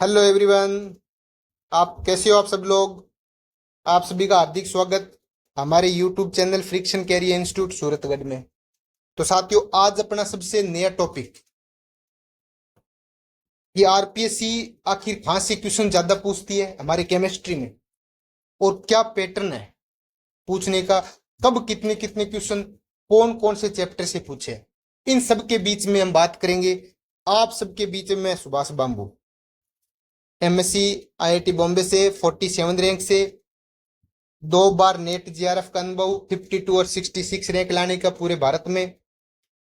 Hello everyone. आप कैसे हो? आप सब लोग, आप सभी का हार्दिक स्वागत हमारे YouTube channel friction career institute Suratgarh में। तो साथियों, आज अपना सबसे नया टॉपिक कि आरपीएससी आखिर कहाँ से क्वेश्चन ज्यादा पूछती है हमारी केमिस्ट्री में, और क्या पैटर्न है पूछने का, कब कितने कितने क्वेश्चन कौन कौन से चैप्टर से पूछे, इन सब के बीच में हम बात करेंगे। आप सबके बीच में मैं Subhash bamboo, MSc IIT Bombay से 47 रैंक से, 2 बार नेट जीआरएफ का अनुभव, 52 और 66 रैंक लाने का पूरे भारत में।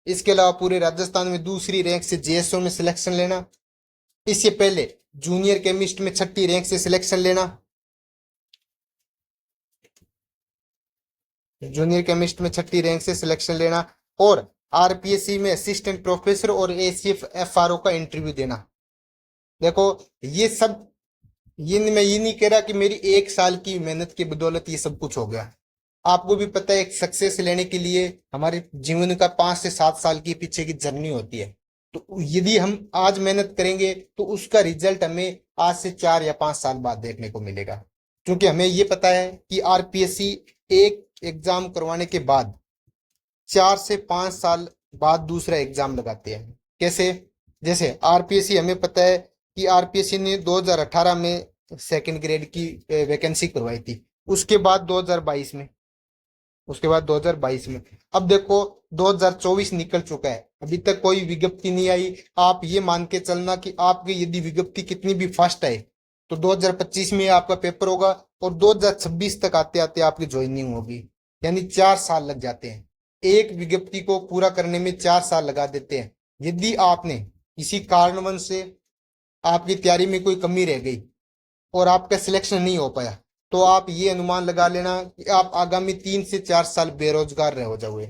इसके अलावा पूरे राजस्थान में दूसरी रैंक से जेएसओ में सिलेक्शन लेना। इससे पहले जूनियर केमिस्ट में छठी रैंक से सिलेक्शन लेना, जूनियर केमिस्ट में छठी रैंक से सिलेक्शन लेना, और आरपीएससी में असिस्टेंट प्रोफेसर और एसीएफ एफआरओ का इंटरव्यू देना। देखो, ये सब, ये मैं ये नहीं कह रहा कि मेरी 1 साल की मेहनत की बदौलत ये सब कुछ हो गया। आपको भी पता है, एक सक्सेस लेने के लिए हमारे जीवन का 5 से 7 साल की पीछे की जर्नी होती है। तो यदि हम आज मेहनत करेंगे तो उसका रिजल्ट हमें आज से 4 या 5 साल बाद देखने को मिलेगा। क्योंकि हमें ये पता है कि आरपीएससी एक एग्जाम करवाने के बाद 4 से 5 साल बाद दूसरा एग्जाम लगाते हैं। कैसे? जैसे आरपीएससी, हमें पता है कि आरपीएससी ने 2018 में सेकंड ग्रेड की वैकेंसी करवाई थी। उसके बाद 2022 में, उसके बाद 2022 में, अब देखो 2024 निकल चुका है, अभी तक कोई विज्ञप्ति नहीं आई। आप ये मान के चलना कि आपकी यदि विज्ञप्ति कितनी भी फास्ट आए तो 2025 में आपका पेपर होगा और 2026 तक आते आते आपकी ज्वाइनिंग होगी। यानी 4 साल लग जाते हैं। एक विज्ञप्ति को पूरा करने में 4 साल लगा देते हैं। यदि आपने किसी कारणवश से आपकी तैयारी में कोई कमी रह गई और आपका सिलेक्शन नहीं हो पाया, तो आप ये अनुमान लगा लेना कि आप आगामी 3 से 4 साल बेरोजगार रह जाओगे।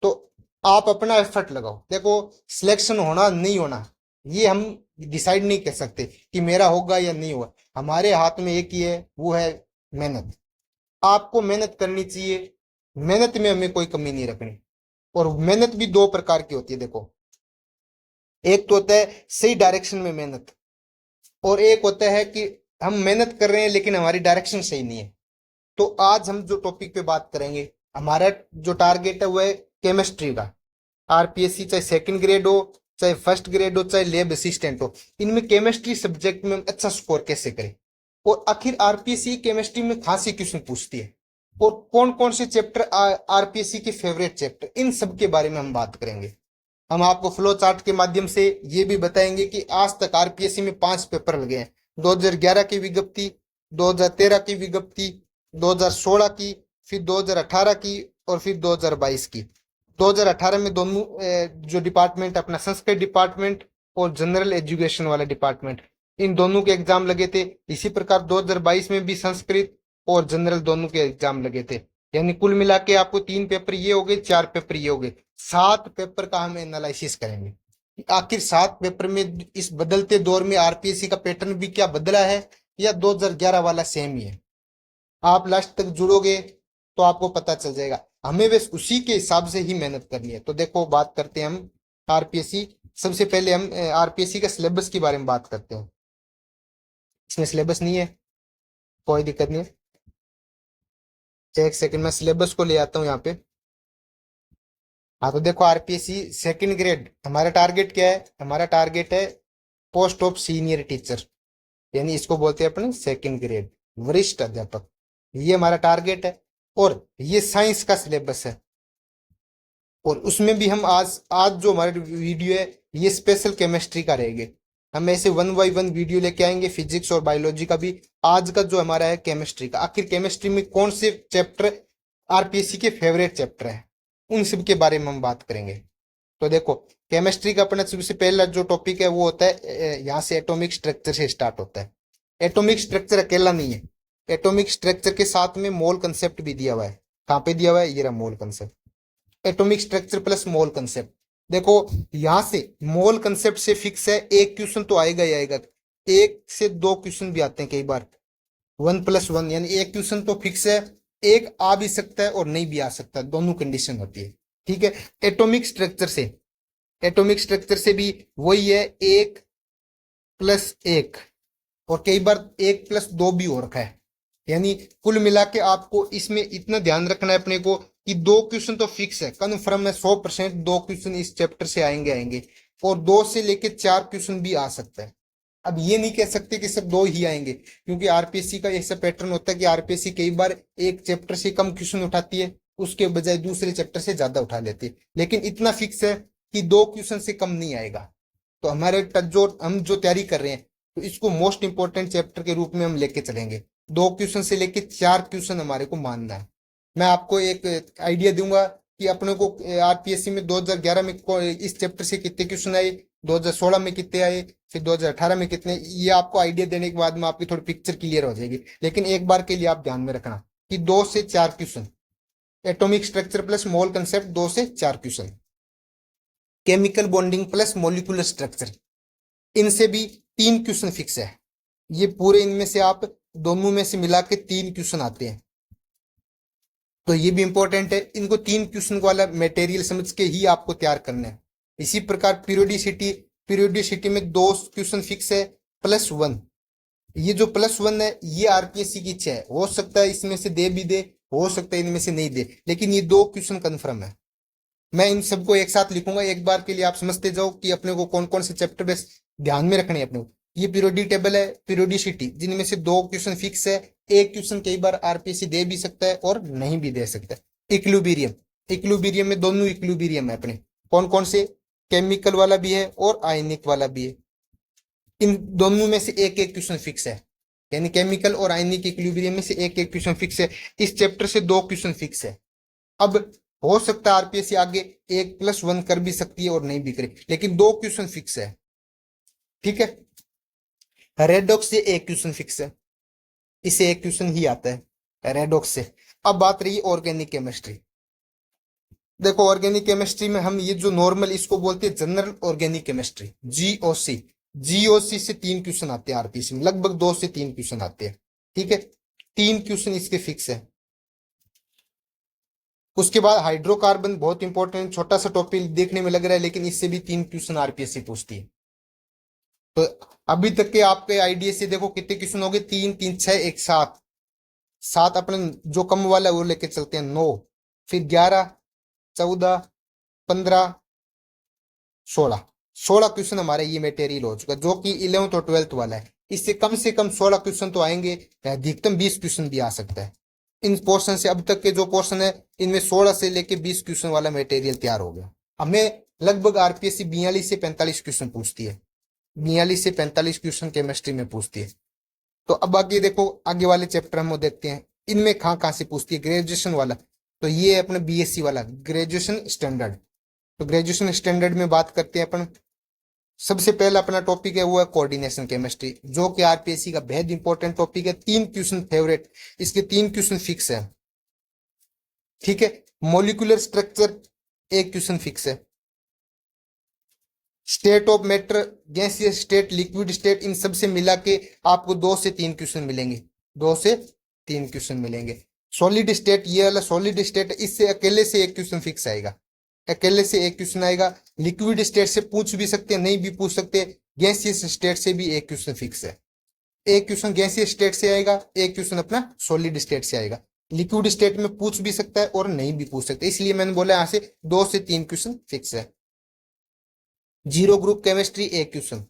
तो आप अपना एफर्ट लगाओ। देखो, सिलेक्शन होना नहीं होना ये हम डिसाइड नहीं कर सकते कि मेरा होगा या नहीं होगा। हमारे हाथ में एक ही है, वो है मेहनत। आपको मेहनत करनी चाहिए, मेहनत में हमें कोई कमी नहीं रखनी। और मेहनत भी 2 प्रकार की होती है। देखो, एक तो होता है सही डायरेक्शन में मेहनत, और एक होता है कि हम मेहनत कर रहे हैं लेकिन हमारी डायरेक्शन सही नहीं है। तो आज हम जो टॉपिक पे बात करेंगे, हमारा जो टारगेट है वो है केमिस्ट्री का। आरपीएससी चाहे सेकंड ग्रेड हो, चाहे फर्स्ट ग्रेड हो, चाहे लैब असिस्टेंट हो, इनमें केमिस्ट्री सब्जेक्ट में हम अच्छा स्कोर कैसे करें, और आखिर आरपीएससी केमिस्ट्री में कहाँ से क्वेश्चन पूछती है, और कौन कौन से चैप्टर आरपीएससी के फेवरेट चैप्टर, इन सब के बारे में हम बात करेंगे। हम आपको फ्लो चार्ट के माध्यम से ये भी बताएंगे कि आज तक आरपीएससी में 5 पेपर लगे हैं। 2011 की विज्ञप्ति, 2013 की विज्ञप्ति, 2016 की, फिर 2018 की, और फिर 2022 की। 2018 में दोनों जो डिपार्टमेंट अपना संस्कृत डिपार्टमेंट और जनरल एजुकेशन वाला डिपार्टमेंट, इन दोनों के एग्जाम लगे थे। इसी प्रकार 2022 में भी संस्कृत और जनरल दोनों के एग्जाम लगे थे। यानी कुल मिला के आपको 3 पेपर ये हो गए, 4 पेपर ये हो गए, 7 पेपर का हम एनालिसिस करेंगे। आखिर 7 पेपर में इस बदलते दौर में आरपीएससी का पैटर्न भी क्या बदला है, या 2011 वाला सेम ही है। आप लास्ट तक जुड़ोगे तो आपको पता चल जाएगा। हमें बस उसी के हिसाब से ही मेहनत करनी है। तो देखो, बात करते हैं हम आरपीएससी। सबसे पहले हम आरपीएससी का सिलेबस के बारे में बात करते हैं। इसमें सिलेबस नहीं है, कोई दिक्कत नहीं है। एक सेकंड, मैं सिलेबस को ले आता हूँ यहाँ पे। हाँ, तो देखो, आरपीएससी सेकंड ग्रेड, हमारा टारगेट क्या है? हमारा टारगेट है पोस्ट ऑफ सीनियर टीचर, यानी इसको बोलते हैं अपने सेकंड ग्रेड, वरिष्ठ अध्यापक। ये हमारा टारगेट है, और ये साइंस का सिलेबस है। और उसमें भी हम आज आज जो हमारे वीडियो है ये स्पेशल केमिस्ट्री का रहेंगे। हम ऐसे 1 बाय 1 वीडियो लेके आएंगे, फिजिक्स और बायोलॉजी का भी। आज का जो हमारा है केमिस्ट्री का, आखिर केमिस्ट्री में कौन से चैप्टर आरपीएससी के फेवरेट चैप्टर है, उन सब के बारे में हम बात करेंगे। तो देखो, केमिस्ट्री का अपना सबसे पहला जो टॉपिक है वो होता है, यहाँ से एटॉमिक स्ट्रक्चर से स्टार्ट होता है। एटॉमिक स्ट्रक्चर अकेला नहीं है, एटॉमिक स्ट्रक्चर के साथ में मोल कंसेप्ट भी दिया हुआ है। कहाँ पे दिया हुआ है? ये रहा मोल कंसेप्ट, एटॉमिक स्ट्रक्चर प्लस मोल कंसेप्ट। देखो, यहां से मोल कंसेप्ट से फिक्स है, एक क्वेश्चन तो आएगा ही आएगा। 1 से 2 क्वेश्चन भी आते हैं कई बार, 1+1, यानी एक क्वेश्चन तो फिक्स है। एक आ भी सकता है और नहीं भी आ सकता, दोनों कंडीशन होती है। ठीक है। एटॉमिक स्ट्रक्चर से, एटॉमिक स्ट्रक्चर से भी वही है, 1+1, और कई बार 1+2 भी हो रखा है। यानी कुल मिला के आपको इसमें इतना ध्यान रखना है अपने को कि 2 क्वेश्चन तो फिक्स है, कन्फर्म है 100%, 2 क्वेश्चन इस चैप्टर से आएंगे और 2 से लेके 4 क्वेश्चन भी आ सकता है। अब ये नहीं कह सकते कि सब 2 ही आएंगे, क्योंकि आरपीएससी का ऐसा पैटर्न होता है कि आरपीएससी कई बार एक चैप्टर से कम क्वेश्चन उठाती है, उसके बजाय दूसरे चैप्टर से ज्यादा उठा लेती है, लेकिन इतना फिक्स है कि 2 क्वेश्चन से कम नहीं आएगा। तो हमारे जो हम जो तैयारी कर रहे हैं, तो इसको मोस्ट इंपॉर्टेंट चैप्टर के रूप में हम लेके चलेंगे। 2 क्वेश्चन से लेके 4 क्वेश्चन हमारे को मानना है। मैं आपको एक आइडिया दूंगा कि अपने को आरपीएससी में 2011 में इस चैप्टर से कितने क्वेश्चन आए, 2016 में कितने आए, फिर 2018 में कितने, ये आपको आइडिया देने के बाद में आपकी थोड़ी पिक्चर क्लियर हो जाएगी। लेकिन एक बार के लिए आप ध्यान में रखना कि 2 से 4 क्वेश्चन, एटॉमिक स्ट्रक्चर प्लस मोल कंसेप्ट 2 से 4 question, chemical bonding plus molecular structure, इनसे भी 3 क्वेश्चन फिक्स है। ये पूरे इनमें से आप दोनों में से मिला के 3 क्वेश्चन आते हैं, तो ये भी इंपॉर्टेंट है। इनको 3 क्वेश्चन वाला मटेरियल समझ के ही आपको तैयार करना है। इसी प्रकार पीरियोडिसिटी, पीरियोडिसिटी में 2 क्वेश्चन फिक्स है +1। ये जो +1 है ये आरपीएससी की इच्छा है, हो सकता है इसमें से दे भी दे, हो सकता है इनमें से नहीं दे, लेकिन ये 2 क्वेश्चन कन्फर्म है। मैं इन सबको एक साथ लिखूंगा, एक बार के लिए आप समझते जाओ कि अपने को कौन कौन से चैप्टर बेस ध्यान में रखने हैं अपने को। ये पीरियोडिक टेबल है, पीरियोडिसिटी, जिनमें से 2 क्वेश्चन फिक्स है, 1 क्वेश्चन कई बार आरपीएससी दे भी सकता है और नहीं भी दे सकता है। इक्विलिब्रियम, इक्विलिब्रियम में दोनों इक्विलिब्रियम है अपने, कौन कौन से, केमिकल वाला भी है और आयनिक वाला भी है। इन दोनों में से एक एक क्वेश्चन फिक्स है, यानी केमिकल और आयनिक इक्विलिब्रियम में से एक एक क्वेश्चन फिक्स है। इस चैप्टर से 2 क्वेश्चन फिक्स है। अब हो सकता है आरपीएससी आगे 1+1 कर भी सकती है और नहीं भी करे, लेकिन 2 क्वेश्चन फिक्स है। ठीक है। रेडॉक्स से 1 क्वेश्चन फिक्स है, इसे 1 क्वेश्चन ही आता है रेडॉक्स से। अब बात रही ऑर्गेनिक केमिस्ट्री। देखो ऑर्गेनिक केमिस्ट्री में हम ये जो नॉर्मल इसको बोलते हैं general organic chemistry, GOC, GOC से 3 क्वेश्चन आते हैं आरपीएससी में, लगभग 2 से 3 क्वेश्चन आते हैं। ठीक है, 3 क्वेश्चन इसके फिक्स है। उसके बाद हाइड्रोकार्बन, बहुत इंपॉर्टेंट, छोटा सा टॉपिक देखने में लग रहा है, लेकिन इससे भी 3 क्वेश्चन आरपीएससी पूछती है। तो अभी तक के आपके आइडिया से देखो कितने क्वेश्चन हो गए, 3 3 6 1 7, 7 अपने जो कम वाला है वो लेके चलते हैं 9, फिर 11 14 15 16, 16 क्वेश्चन हमारे ये मटेरियल हो चुका है, जो कि 11th और 12th वाला है। इससे कम से कम 16 क्वेश्चन तो आएंगे, अधिकतम 20 क्वेश्चन भी आ सकता है। इन पोर्शन से अब तक के जो पोर्शन है, इनमें 16 से लेके 20 क्वेश्चन वाला मटेरियल तैयार हो गया। हमें लगभग आरपीएससी 42 से 45 क्वेश्चन पूछती है, 42 से 45 क्वेश्चन केमिस्ट्री में पूछती है। तो अब आगे देखो, आगे वाले चैप्टर हम वो देखते हैं, इनमें कहाँ कहाँ से पूछती है। ग्रेजुएशन वाला, तो ये है अपना बीएससी वाला ग्रेजुएशन स्टैंडर्ड। तो ग्रेजुएशन स्टैंडर्ड में बात करते हैं अपन। सबसे पहला अपना टॉपिक है वो है कोऑर्डिनेशन केमिस्ट्री, जो कि आरपीएससी का बेहद इंपॉर्टेंट टॉपिक है। 3 क्वेश्चन फेवरेट, इसके 3 क्वेश्चन फिक्स है। ठीक है, मोलिकुलर स्ट्रक्चर 1 क्वेश्चन फिक्स है। State of matter, gaseous state, liquid state, इन सब से मिला के आपको 2 से 3 क्वेश्चन मिलेंगे, 2 से 3 क्वेश्चन मिलेंगे। सॉलिड स्टेट, ये वाला सॉलिड स्टेट, इससे अकेले से 1 क्वेश्चन फिक्स आएगा, अकेले से 1 क्वेश्चन आएगा। लिक्विड स्टेट से पूछ भी सकते हैं, नहीं भी पूछ सकते। गैसियस स्टेट से भी 1 क्वेश्चन फिक्स है। 1 क्वेश्चन गैसियस स्टेट से आएगा, 1 क्वेश्चन अपना सॉलिड स्टेट से आएगा। लिक्विड स्टेट में पूछ भी सकता है और नहीं भी पूछ सकते, इसलिए मैंने बोला यहां से 2 से 3 क्वेश्चन फिक्स है। Zero group chemistry 1 question,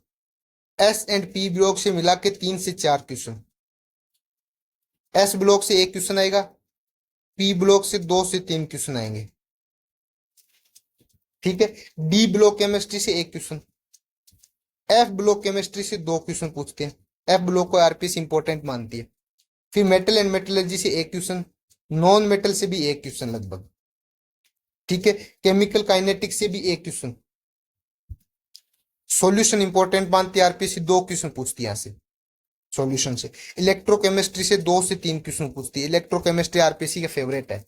S and P block से मिला के 3 से 4 क्वेश्चन। एस ब्लॉक से 1 क्वेश्चन आएगा, पी ब्लॉक से 2 से 3 क्वेश्चन आएंगे। ठीक है, डी ब्लॉक केमिस्ट्री से 1 क्वेश्चन, एफ ब्लॉक केमिस्ट्री से 2 क्वेश्चन पूछते हैं, एफ ब्लॉक को आरपीएस इंपॉर्टेंट मानती है। फिर मेटल एंड मेटलर्जी से 1 क्वेश्चन, नॉन मेटल से भी 1 क्वेश्चन लगभग। ठीक है, केमिकल काइनेटिक्स से भी 1 क्वेश्चन। सॉल्यूशन इंपॉर्टेंट मानती है आरपीएससी, 2 क्वेश्चन पूछती है यहां से सॉल्यूशन से। इलेक्ट्रोकेमिस्ट्री से 2 से 3 क्वेश्चन पूछती है, इलेक्ट्रोकेमिस्ट्री आरपीएससी का फेवरेट है।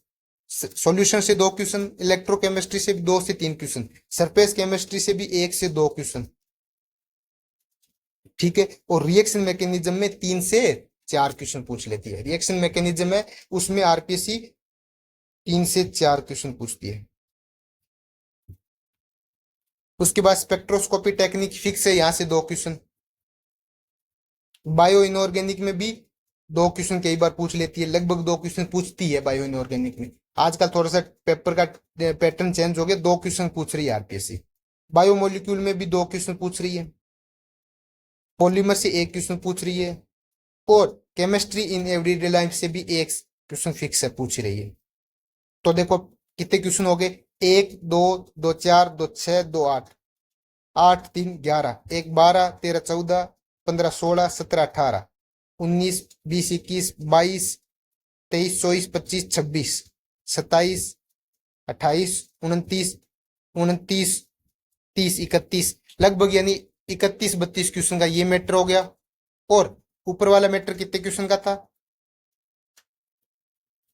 सॉल्यूशन से 2 क्वेश्चन, इलेक्ट्रोकेमिस्ट्री से भी 2 से 3 क्वेश्चन, सरफेस केमिस्ट्री से भी 1 से 2 क्वेश्चन। ठीक है, और रिएक्शन मैकेनिज्म में 3 से 4 क्वेश्चन पूछ लेती है। रिएक्शन मैकेनिज्म है, उसमें आरपीएससी 3 से 4 क्वेश्चन पूछती है। उसके बाद स्पेक्ट्रोस्कोपी टेक्निक फिक्स है, यहां से 2 क्वेश्चन। बायो इनऑर्गेनिक में भी 2 क्वेश्चन कई बार पूछ लेती है, लगभग 2 क्वेश्चन पूछती है बायो इनऑर्गेनिक में। आजकल थोड़ा सा पेपर का पैटर्न चेंज हो गया, 2 क्वेश्चन पूछ रही है आरपीएससी। बायोमोलिक्यूल में भी 2 क्वेश्चन पूछ रही है, पॉलीमर से 1 क्वेश्चन पूछ रही है, और केमिस्ट्री इन एवरीडे लाइफ से भी 1 क्वेश्चन फिक्स है पूछ रही है। तो देखो कितने क्वेश्चन हो गए, 1 2 2 4 2 6 2 8, 8 3 11, 1 12 13 14 15 16 17 18 19 20 21 22 23 27 28 29 30 31 लगभग, यानी 31 32 क्वेश्चन का ये मैटर हो गया। और ऊपर वाला मैटर कितने क्वेश्चन का था,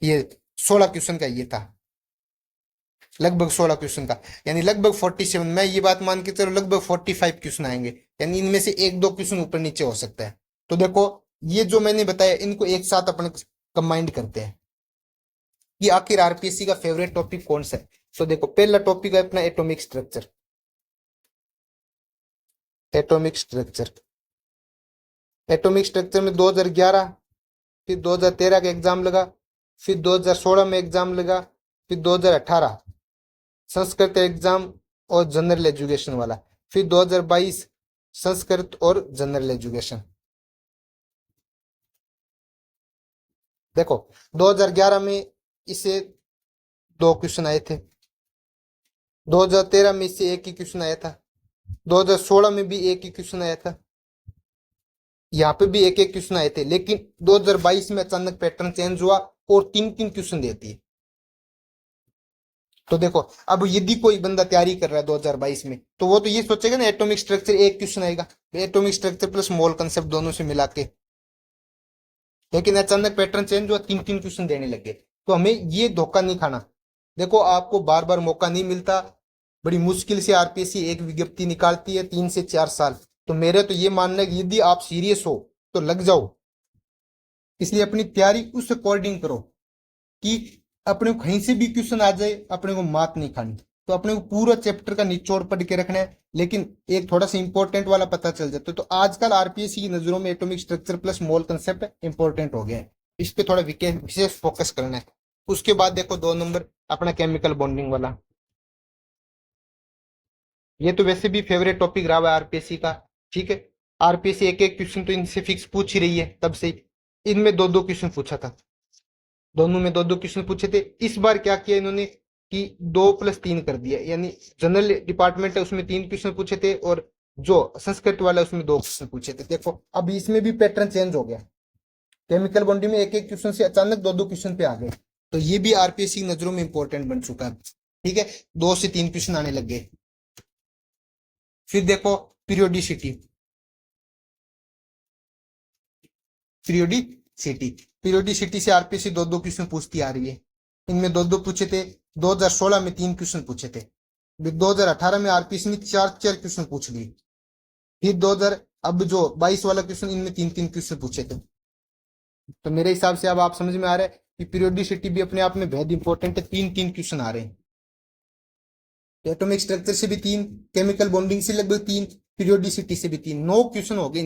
ये 16 क्वेश्चन का ये था, लगभग 16 क्वेश्चन का, यानी लगभग 47। मैं ये बात मान के चलो लगभग 45 क्वेश्चन आएंगे, यानी इनमें से 1 2 क्वेश्चन ऊपर नीचे हो सकता है। तो देखो ये जो मैंने बताया इनको एक साथ अपन कंबाइंड करते हैं कि आखिर आरपीएससी का फेवरेट टॉपिक कौन सा है। तो देखो पहला टॉपिक है अपना atomic structure. Atomic structure, atomic structure में 2011, फिर 2013 का एग्जाम लगा, फिर 2016 में एग्जाम लगा, फिर 2018 संस्कृत एग्जाम और जनरल एजुकेशन वाला, फिर 2022 संस्कृत और जनरल एजुकेशन। देखो 2011 में इसे 2 क्वेश्चन आए थे, 2013 में इससे 1 ही क्वेश्चन आया था, 2016 में भी 1 ही क्वेश्चन आया था, यहाँ पे भी 1 1 क्वेश्चन आए थे। लेकिन 2022 में अचानक पैटर्न चेंज हुआ और 3 3 क्वेश्चन देती है। तो देखो अब यदि कोई बंदा तैयारी कर रहा है 2022 में, तो वो तो ये सोचेगा ना एटॉमिक स्ट्रक्चर 1 क्वेश्चन आएगा, एटॉमिक स्ट्रक्चर प्लस मोल कंसेप्ट दोनों से मिला के। लेकिन अचानक पैटर्न चेंज हुआ, 3 3 क्वेश्चन देने लगे। तो हमें ये धोखा नहीं खाना। देखो आपको बार बार मौका नहीं मिलता, बड़ी मुश्किल से आरपीएससी एक विज्ञप्ति निकालती है 3 से 4 साल। तो मेरे तो ये मानना है कि यदि आप सीरियस हो तो लग जाओ, इसलिए अपनी तैयारी उस अकॉर्डिंग करो कि अपने को कहीं से भी क्वेश्चन आ जाए अपने को मात नहीं खानी। तो अपने को पूरा चैप्टर का निचोड़ पढ़ के रखना है, लेकिन एक थोड़ा सा इंपॉर्टेंट वाला पता चल जाता है। तो आजकल आरपीएससी की नजरों में एटॉमिक स्ट्रक्चर प्लस मोल कंसेप्ट इंपॉर्टेंट हो गया है, इस पे थोड़ा विशेष फोकस करना है। उसके बाद देखो 2 नंबर अपना केमिकल बॉन्डिंग वाला, ये तो वैसे भी फेवरेट टॉपिक रहा है आरपीएससी का। ठीक है, आरपीएससी 1 1 क्वेश्चन तो इनसे फिक्स पूछ ही रही है तब से। इनमें 2 2 क्वेश्चन पूछा था, दोनों में 2 2 क्वेश्चन पूछे थे। इस बार क्या किया इन्होंने कि 2 + 3 कर दिया, यानी जनरल डिपार्टमेंट है उसमें 3 क्वेश्चन पूछे थे और जो संस्कृत वाला है उसमें 2 क्वेश्चन पूछे थे। देखो अब इसमें भी पैटर्न चेंज हो गया, केमिकल बॉन्डिंग में 1 1 क्वेश्चन से अचानक 2 2 क्वेश्चन पे आ गए। तो ये भी आरपीएससी की नजरों में इंपॉर्टेंट बन चुका है। ठीक है, 2 से 3 क्वेश्चन आने लग गए। फिर देखो पीरियोडिसिटी, पीरियोडिसिटी, पीरियोडिसिटी से आरपीएससी 2 2 क्वेश्चन पूछती आ रही है। इनमें 2 2 पूछे थे, 2016 में 3 क्वेश्चन पूछे थे, 2018 में आरपीएससी ने 4 4 क्वेश्चन पूछ लिए। फिर 2000 अब जो 22 वाला क्वेश्चन, इनमें 3 3 क्वेश्चन पूछे थे। तो मेरे हिसाब से अब आप समझ में आ रहा है कि पीरियोडिसिटी भी अपने आप में बेहद इंपॉर्टेंट है। 3 3 क्वेश्चन आ रहे हैं, एटॉमिक स्ट्रक्चर से भी 3, केमिकल बॉन्डिंग से लगभग 3, पीरियोडिसिटी से भी 3, 9 क्वेश्चन हो गए।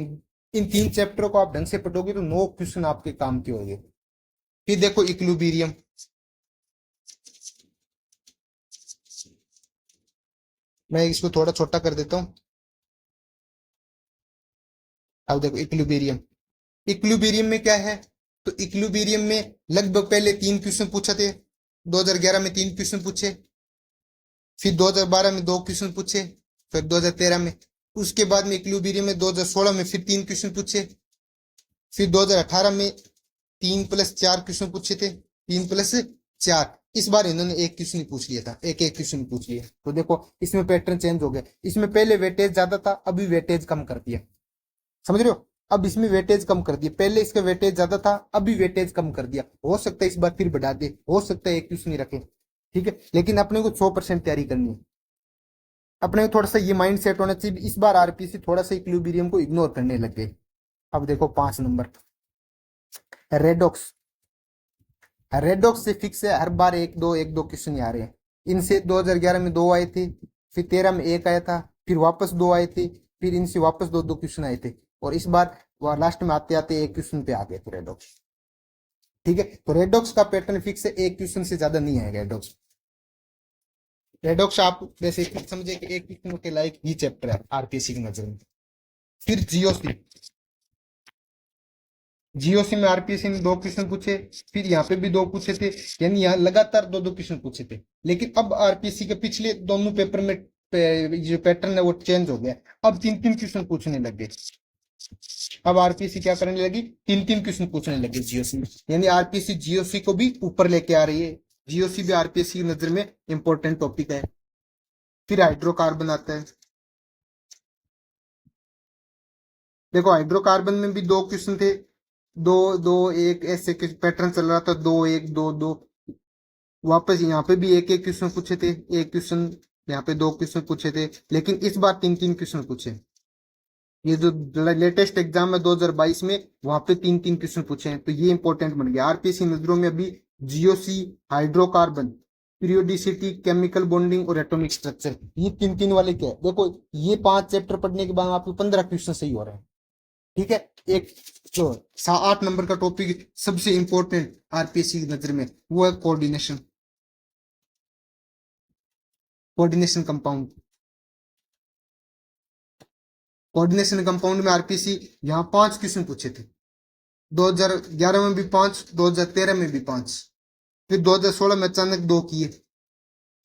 इन 3 चैप्टरों को आप ढंग से पढ़ोगे तो 9 क्वेश्चन आपके काम के होंगे। फिर देखो इक्विलिब्रियम, मैं इसको थोड़ा छोटा कर देता हूं। अब देखो इक्विलिब्रियम, इक्विलिब्रियम में क्या है, तो इक्विलिब्रियम में लगभग पहले 3 क्वेश्चन पूछे थे, 2011 में 3 क्वेश्चन पूछे, फिर 2012 में 2 क्वेश्चन पूछे, फिर 2013 में, उसके बाद में इक्विलिब्रियम में 2016 में फिर 3 क्वेश्चन पूछे, फिर 2018 में 3 + 4 क्वेश्चन पूछे थे, 3 + 4। इस बार इन्होंने 1 क्वेश्चन ही पूछ लिया था, 1 1 क्वेश्चन पूछ लिया। तो देखो इसमें पैटर्न चेंज हो गया, इसमें पहले वेटेज ज्यादा था, अभी वेटेज कम कर दिया। समझ रहे हो, अब इसमें वेटेज कम कर दिया, पहले इसका वेटेज ज्यादा था, अभी वेटेज कम कर दिया। हो सकता है इस बार फिर बढ़ा दे, हो सकता है 1 क्वेश्चन ही रखे। ठीक है, लेकिन अपने को 100% तैयारी करनी है। अपने को थोड़ा सा ये माइंड सेट होना चाहिए, इस बार आरपीसी थोड़ा सा इक्विलिब्रियम को इग्नोर करने लग गए। अब देखो 5 नंबर रेडॉक्स, रेडॉक्स से फिक्स है, हर बार 1 2 क्वेश्चन आ रहे हैं। इनसे 2011 में 2 आए थे, फिर 13 में 1 आया था, फिर वापस 2 आए थे, फिर इनसे वापस 2 2 क्वेश्चन आए थे। और इस बार वो लास्ट में आते आते एक क्वेश्चन पे आ गए थे रेडॉक्स। ठीक है, तो रेडॉक्स का पैटर्न फिक्स है, एक क्वेश्चन से ज्यादा नहीं आएगा रेडॉक्स। रेडॉक्स आप वैसे समझे कि एक क्वेश्चन के लायक ही चैप्टर है आरपीएससी की नजर में। फिर जीओसी, जीओसी में आरपीएससी ने 2 क्वेश्चन पूछे, फिर यहाँ पे भी 2 पूछे थे, यानी यहाँ लगातार 2-2 क्वेश्चन पूछे थे। लेकिन अब आरपीएससी के पिछले दोनों पेपर में जो पैटर्न है वो चेंज हो गया, अब 3-3 क्वेश्चन पूछने लगे। अब आरपीएससी क्या करने लगी, 3-3 क्वेश्चन पूछने लगे जीओसी में, यानी आरपीएससी जीओसी को भी ऊपर लेके आ रही है। जीओसी भी आरपीएससी की नजर में इंपॉर्टेंट टॉपिक है। फिर हाइड्रोकार्बन आता है। देखो हाइड्रोकार्बन में भी 2 क्वेश्चन थे, 2-2-1 ऐसे पैटर्न चल रहा था, 2-1-2-2। वापस यहाँ पे भी एक एक क्वेश्चन पूछे थे, एक क्वेश्चन यहाँ पे 2 क्वेश्चन पूछे थे, लेकिन इस बार 3-3 क्वेश्चन पूछे। ये जो लेटेस्ट एग्जाम है 2022 में, वहां पे 3-3 क्वेश्चन पूछे हैं, तो ये इंपॉर्टेंट बन गया आरपीएससी नजरों में। अभी GOC, hydrocarbon, periodicity, chemical bonding और एटॉमिक स्ट्रक्चर, ये 3-3 वाले क्या है। देखो ये 5 चैप्टर पढ़ने के बाद आपको 15 क्वेश्चन सही हो रहे हैं। ठीक है, एक जो 8 नंबर का टॉपिक सबसे इंपॉर्टेंट आरपीएससी की नजर में वो है coordination, coordination compound. Coordination compound में आरपीएससी यहाँ 5 क्वेश्चन पूछे थे, 2011 में भी 5, 2013 में भी 5, फिर 2016 में अचानक 2 किए,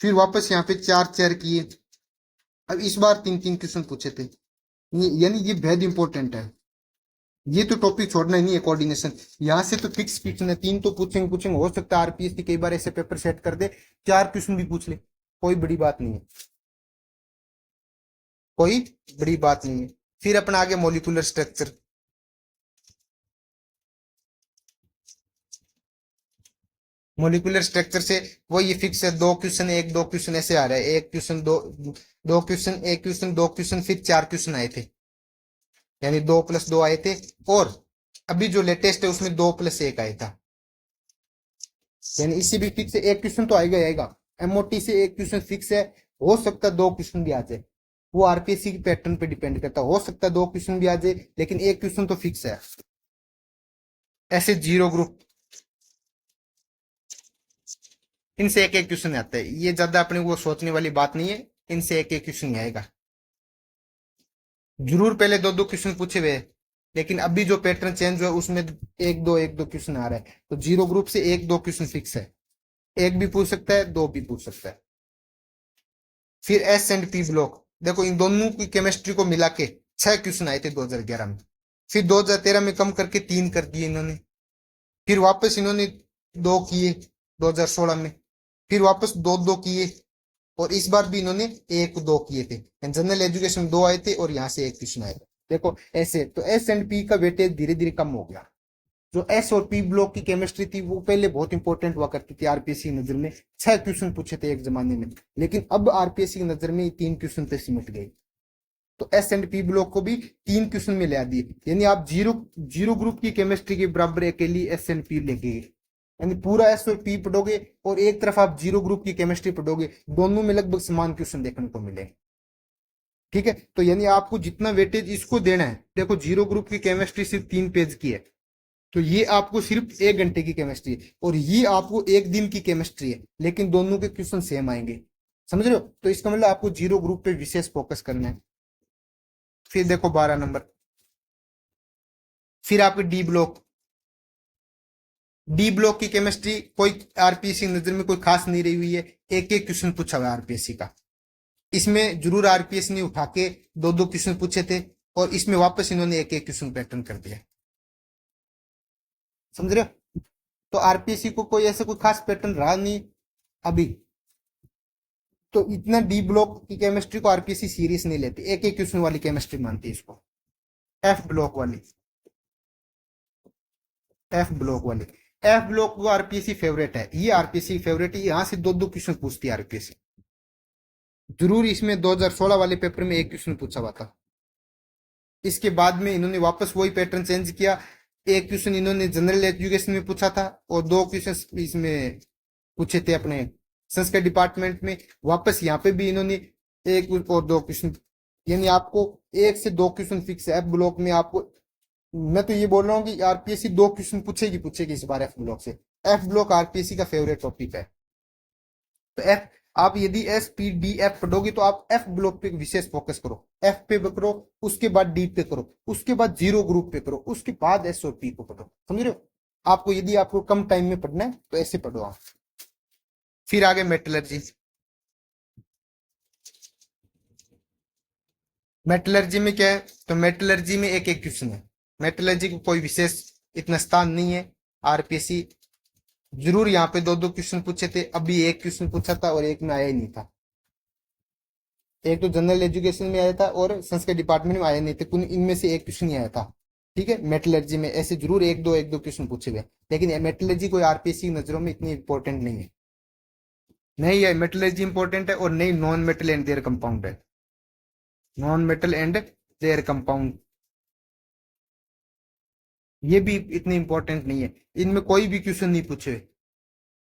फिर वापस यहाँ पे 4-4 किए, अब इस बार 3-3 क्वेश्चन पूछे थे। यानी ये बेहद इंपॉर्टेंट है, ये तो टॉपिक छोड़ना ही नहीं है। कोऑर्डिनेशन यहाँ से तो फिक्स क्वेश्चन है, 3 तो पूछेंगे, हो सकता है आरपीएससी कई बार ऐसे पेपर सेट कर दे 4 क्वेश्चन भी पूछ ले, कोई बड़ी बात नहीं है, कोई बड़ी बात नहीं है। फिर अपना आगे मॉलिक्यूलर स्ट्रक्चर। मॉलिक्यूलर स्ट्रक्चर से वो ये फिक्स है, 2 क्वेश्चन 1-2 क्वेश्चन ऐसे आ रहा है, 1 क्वेश्चन 2 क्वेश्चन 1 क्वेश्चन 2 क्वेश्चन, फिर 4 क्वेश्चन आए थे, यानी 2+2 आए थे। और अभी जो लेटेस्ट है उसमें 2+1 आया था, यानी इससे भी फिक्स है, 1 क्वेश्चन तो आएगा आएगा। एमओटी से 1 क्वेश्चन फिक्स है, हो सकता है 2 क्वेश्चन भी आ जाए, वो आरपीएससी के पैटर्न पे डिपेंड करता है, हो सकता है 2 क्वेश्चन भी आ जाए, लेकिन 1 क्वेश्चन तो फिक्स है। ऐसे जीरो ग्रुप, इनसे एक एक क्वेश्चन आता है, ये ज्यादा अपने को सोचने वाली बात नहीं है, इनसे एक एक क्वेश्चन आएगा। जरूर पहले 2-2 क्वेश्चन पूछे हुए, लेकिन अभी जो पैटर्न चेंज हुआ उसमें 1-2 क्वेश्चन आ रहा है, तो जीरो ग्रुप से 1-2 क्वेश्चन फिक्स है, 1 भी पूछ सकता है, 2 भी पूछ सकता है। फिर एस एंड पी ब्लॉक, देखो इन दोनों की केमिस्ट्री को मिला के 6 क्वेश्चन आए थे 2011 में, फिर 2013 में कम करके 3 कर दिए इन्होंने, फिर वापस इन्होंने 2 किए 2016 में, फिर वापस 2-2 किए, और इस बार भी इन्होंने 1-2 किए थे। जनरल एजुकेशन में 2 आए थे और यहाँ से 1 क्वेश्चन आया था। देखो ऐसे तो एस एंड पी का वेटेज धीरे धीरे कम हो गया। जो एस और पी ब्लॉक की केमिस्ट्री थी वो पहले बहुत इंपॉर्टेंट हुआ करती थी आरपीएससी की नजर में, 6 क्वेश्चन पूछे थे एक जमाने में, लेकिन अब आरपीएससी की नजर में 3 क्वेश्चन पे सिमट गई, तो एस एंड पी ब्लॉक को भी 3 क्वेश्चन में ले दिए, यानी आप जीरो ग्रुप की केमिस्ट्री के बराबर अकेली एस एंड पी लेके गए, यानी पूरा एस और पी पढ़ोगे और एक तरफ आप जीरो ग्रुप की केमिस्ट्री पढ़ोगे, दोनों में लगभग समान क्वेश्चन देखने को मिले। ठीक है, तो यानी आपको जितना वेटेज इसको देना है, देखो जीरो ग्रुप की केमिस्ट्री सिर्फ 3 पेज की है, तो ये आपको सिर्फ 1 घंटे की केमिस्ट्री है, और ये आपको 1 दिन की केमिस्ट्री है, लेकिन दोनों के क्वेश्चन सेम आएंगे, समझ रहे हो। तो इसका मतलब आपको जीरो ग्रुप पे विशेष फोकस करना है। फिर देखो 12 नंबर, फिर आपके डी ब्लॉक। डी ब्लॉक की केमिस्ट्री कोई आरपीएससी नजर में कोई खास नहीं रही हुई है, एक एक क्वेश्चन पूछा हुआ है आरपीएससी का, इसमें जरूर आरपीएससी ने उठा के 2-2 क्वेश्चन पूछे थे, और इसमें वापस इन्होंने एक एक क्वेश्चन पैटर्न कर दिया, समझ रहे हो। तो आरपीएससी को कोई ऐसा कोई खास पैटर्न रहा नहीं अभी, तो इतना डी ब्लॉक की केमिस्ट्री को आरपीएससी सीरियस नहीं लेती, एक एक क्वेश्चन वाली केमिस्ट्री मानती है इसको। एफ ब्लॉक वाली, एफ ब्लॉक वाली, एफ ब्लॉक वो आरपीएससी फेवरेट है, ये आरपीएससी फेवरेट है, यहां से 2-2 क्वेश्चन पूछती है आरपीएससी, जरूर इसमें 2016 वाले पेपर में 1 क्वेश्चन पूछा हुआ था। इसके बाद में इन्होंने वापस वही पैटर्न चेंज किया, 1 क्वेश्चन इन्होंने जनरल एजुकेशन में पूछा था, और 2 क्वेश्चन इसमें पूछे थे अपने संस्कृत डिपार्टमेंट में, वापस यहाँ पे भी इन्होंने 1 और 2 क्वेश्चन, यानी आपको एक से दो क्वेश्चन फिक्स है एफ ब्लॉक में आपको। मैं तो ये बोल रहा हूँ कि आरपीएससी दो क्वेश्चन पूछेगी इस बार एफ ब्लॉक से। एफ ब्लॉक आरपीएससी का फेवरेट टॉपिक है। तो एफ, आप यदि एस पी डी एफ पढ़ोगे तो आप एफ ब्लॉक पे विशेष फोकस करो, एफ पे करो, उसके बाद डी पे करो, उसके बाद जीरो ग्रुप पे करो, उसके बाद एस और पी को पढ़ो, समझ रहे हो। आपको यदि आपको कम टाइम में पढ़ना है तो ऐसे पढ़ो आप। फिर आगे मेटलर्जी। मेटलर्जी में क्या है, तो मेटलर्जी में एक एक क्वेश्चन है। मेटलर्जी को कोई विशेष इतना स्थान नहीं है। आरपीएससी जरूर यहाँ पे दो दो क्वेश्चन पूछे थे, अभी एक क्वेश्चन पूछा था और एक में आया ही नहीं था। एक तो जनरल एजुकेशन में आया था और संस्कृत डिपार्टमेंट में आया नहीं था, इनमें से एक क्वेश्चन ही आया था। ठीक है, मेटलर्जी में ऐसे जरूर एक दो क्वेश्चन पूछे हुए, लेकिन मेटलर्जी कोई आरपीएससी की नजरों में इतनी इंपॉर्टेंट नहीं है। नहीं है, मेटलर्जी इंपॉर्टेंट है और नहीं non metal and their compound है। Non metal and their compound ये भी इतनी इंपॉर्टेंट नहीं है। इनमें कोई भी क्वेश्चन नहीं पूछे हुए।